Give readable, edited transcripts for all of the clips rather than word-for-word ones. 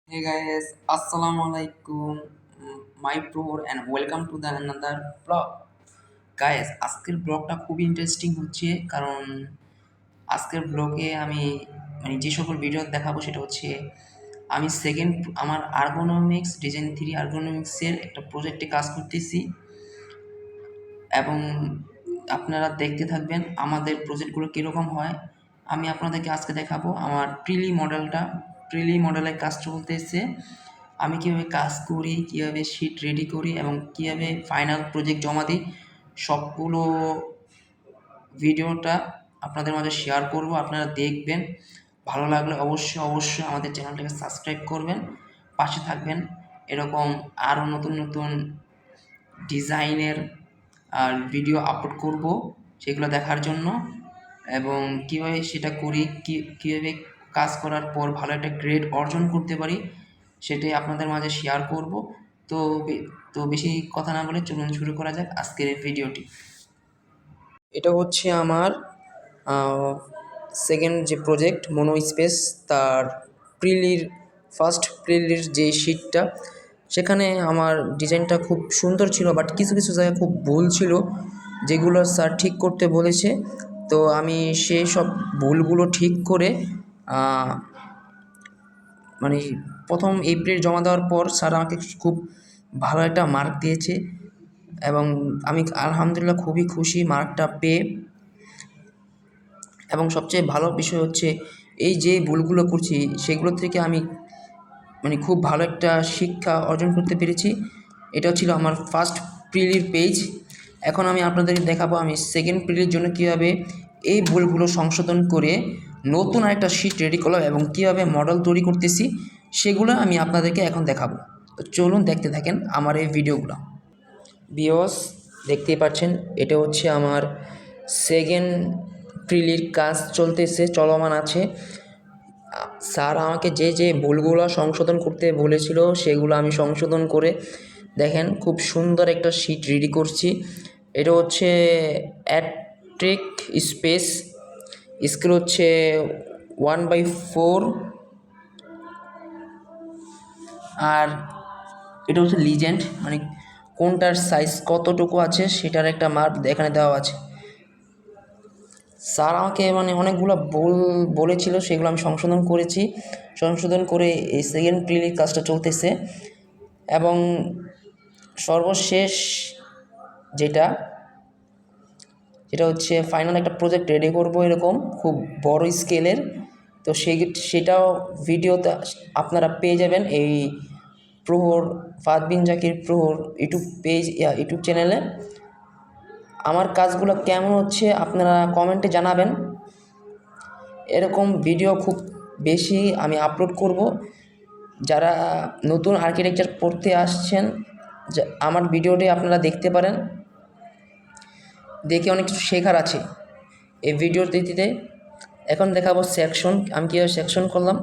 Hey guys, Assalamu alaikum, my bro, and welcome to the another vlog. Guys আজকের ব্লগটা খুবই interesting হচ্ছে কারণ আজকের ব্লগে আমি যে সকল ভিডিও দেখাবো সেটা হচ্ছে আমি আমার আর্গোনমিক্স ডিজাইন 3 আর্গোনমিক্সের একটা প্রজেক্টে কাজ করতেছি এবং আপনারা দেখতে থাকবেন আমাদের প্রজেক্টগুলো কীরকম হয়। আমি আপনাদেরকে আজকে দেখাবো আমার প্রিলি মডেলের কাজ চলতেছে, আমি কীভাবে কাজ করি, কীভাবে শিট রেডি করি এবং কীভাবে ফাইনাল প্রজেক্ট জমা দিই, সবগুলো ভিডিওটা আপনাদের মাঝে শেয়ার করব। আপনারা দেখবেন, ভালো লাগলে অবশ্যই আমাদের চ্যানেলটাকে সাবস্ক্রাইব করবেন, পাশে থাকবেন। এরকম আরও নতুন নতুন ডিজাইনের আর ভিডিও আপলোড করব সেগুলো দেখার জন্য, এবং কীভাবে সেটা করি, কীভাবে কাজ করার পর ভালো একটা গ্রেড অর্জন করতে পারি সেটাই আপনাদের মাঝে শেয়ার করব। তো বেশি কথা না বলে চলুন শুরু করা যাক আজকের এই ভিডিওটি। এটা হচ্ছে আমার সেকেন্ড যে প্রজেক্ট মনো স্পেস, তার ফার্স্ট প্রিলির যে শিটটা, সেখানে আমার ডিজাইনটা খুব সুন্দর ছিল, বাট কিছু কিছু জায়গায় খুব ভুল ছিল যেগুলো স্যার ঠিক করতে বলেছে। তো আমি সেই সব ভুলগুলো ঠিক করে প্রথম এপ্রিল জমা দেওয়ার পর স্যার আমাকে খুব ভালো একটা মার্ক দিয়েছে এবং আমি আলহামদুলিল্লাহ খুবই খুশি মার্কটা পেয়ে। এবং সবচেয়ে ভালো বিষয় হচ্ছে এই যে ভুলগুলো করছি সেগুলো থেকে আমি খুব ভালো একটা শিক্ষা অর্জন করতে পেরেছি। এটা ছিল আমার ফার্স্ট প্রিলির পেজ। এখন আমি আপনাদের দেখাবো আমি সেকেন্ড প্রিলির জন্য কীভাবে এই ভুলগুলো সংশোধন করে নতুন আরেকটা শিট রেডি করলাম এবং কীভাবে মডেল তৈরি করতেছি সেগুলো আমি আপনাদেরকে এখন দেখাবো। তো চলুন দেখতে থাকেন আমার এই ভিডিওগুলো। ভিউয়ার্স, দেখতেই পাচ্ছেন এটা হচ্ছে আমার সেকেন্ড প্রিলির কাজ চলমান আছে। স্যার আমাকে যে ভুলগুলো সংশোধন করতে বলেছিল সেগুলো আমি সংশোধন করে দেখেন খুব সুন্দর একটা শিট রেডি করছি। এটা হচ্ছে অ্যাট্রিক স্পেস, স্কেল হচ্ছে 1/4, আর এটা হচ্ছে লিজেন্ড, কোনটার সাইজ কতটুকু আছে সেটার একটা মাপ এখানে দেওয়া আছে। স্যার আমাকে অনেকগুলো বলেছিল, সেগুলো আমি সংশোধন করে এই সেকেন্ড প্রিলির কাজটা চলতেছে। এবং সর্বশেষ যেটা হচ্ছে ফাইনাল একটা প্রজেক্ট রেডি করব এরকম খুব বড় স্কেলের। তো সেটাও ভিডিওতে আপনারা পেয়ে যাবেন এই প্রহর ফাহাদ বিন জাকির প্রহর ইউটিউব চ্যানেলে। আমার কাজগুলো কেমন হচ্ছে আপনারা কমেন্টে জানাবেন। এরকম ভিডিও খুব বেশি আমি আপলোড করব। যারা নতুন আর্কিটেকচার পড়তে আসছেন আমার ভিডিওটি আপনারা দেখতে পারেন, দেখে অনেক কিছু শেখার আছে এই ভিডিওটিতে। এখন দেখাবো সেকশন, আমি কীভাবে সেকশন করলাম।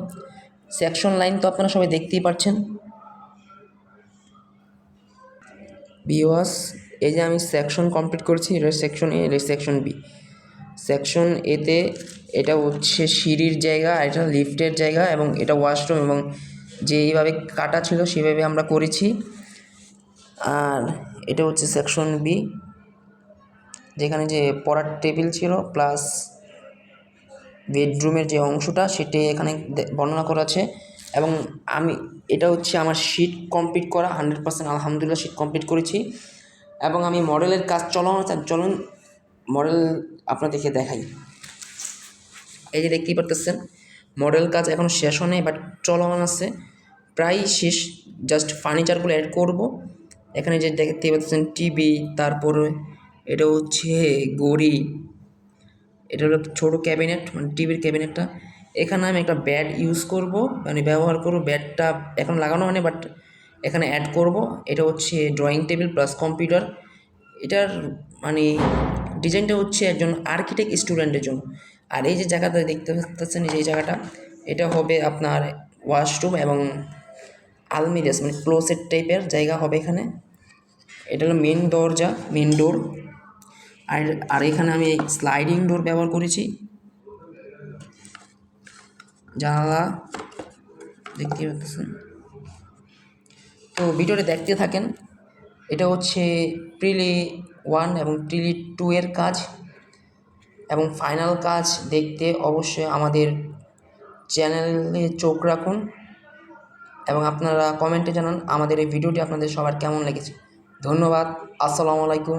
সেকশন লাইন তো আপনারা সবাই দেখতেই পাচ্ছেন। ভিউয়ার্স, এই যে আমি সেকশন কমপ্লিট করেছি, এটা সেকশন এ, এটা সেকশন বি। সেকশন এতে এটা হচ্ছে সিঁড়ির জায়গা, আর এটা লিফটের জায়গা, এবং এটা ওয়াশরুম, এবং যেইভাবে কাটা ছিল সেভাবে আমরা করেছি। আর এটা হচ্ছে সেকশন বি, যেখানে যে পড়ার টেবিল ছিল প্লাস বেডরুমের যে অংশটা সেটাই এখানে বর্ণনা করা আছে। এবং এটা হচ্ছে আমার শিট কমপ্লিট করা 100%, আলহামদুলিল্লাহ শিট কমপ্লিট করেছি। এবং আমি মডেলের কাজ চলুন মডেল আপনাদেরকে দেখাই। এই যে দেখতেই পারতেছেন মডেল কাজ এখন শেষ হয় নাই, বাট চলমান আছে, প্রায় শেষ। জাস্ট ফার্নিচারগুলো অ্যাড করব। এখানে যে দেখতে পাচ্ছেন টিভি, তারপরে এটা হচ্ছে ঘড়ি, এটা হলো ছোটো ক্যাবিনেট, টিভির ক্যাবিনেটটা। এখানে আমি একটা ব্যাড ইউজ করব, ব্যবহার করব। ব্যাডটা এখন লাগানো হয়নি, বাট এখানে অ্যাড করব। এটা হচ্ছে ড্রয়িং টেবিল প্লাস কম্পিউটার। এটার ডিজাইনটা হচ্ছে একজন আর্কিটেক্ট স্টুডেন্টের জন্য। আর এই যে জায়গাটা দেখতে পাচ্ছেন, এই জায়গাটা এটা হবে আপনার ওয়াশরুম এবং আলমিরাস, ক্লোসেট টাইপের জায়গা হবে এখানে। এটা হলো মেন দরজা, মেন ডোর। আর এখানে আমি স্লাইডিং ডোর ব্যবহার করেছি। জানালা দেখতে পাচ্ছেন। তো ভিডিওটা দেখতে থাকেন। এটা হচ্ছে প্রিলি 1 এবং প্রিলি 2 এর কাজ, এবং ফাইনাল কাজ দেখতে অবশ্যই আমাদের চ্যানেলে চোখ রাখুন এবং আপনারা কমেন্টে জানান আমাদের এই ভিডিওটি আপনাদের সবার কেমন লেগেছে। ধন্যবাদ। আসসালামু আলাইকুম।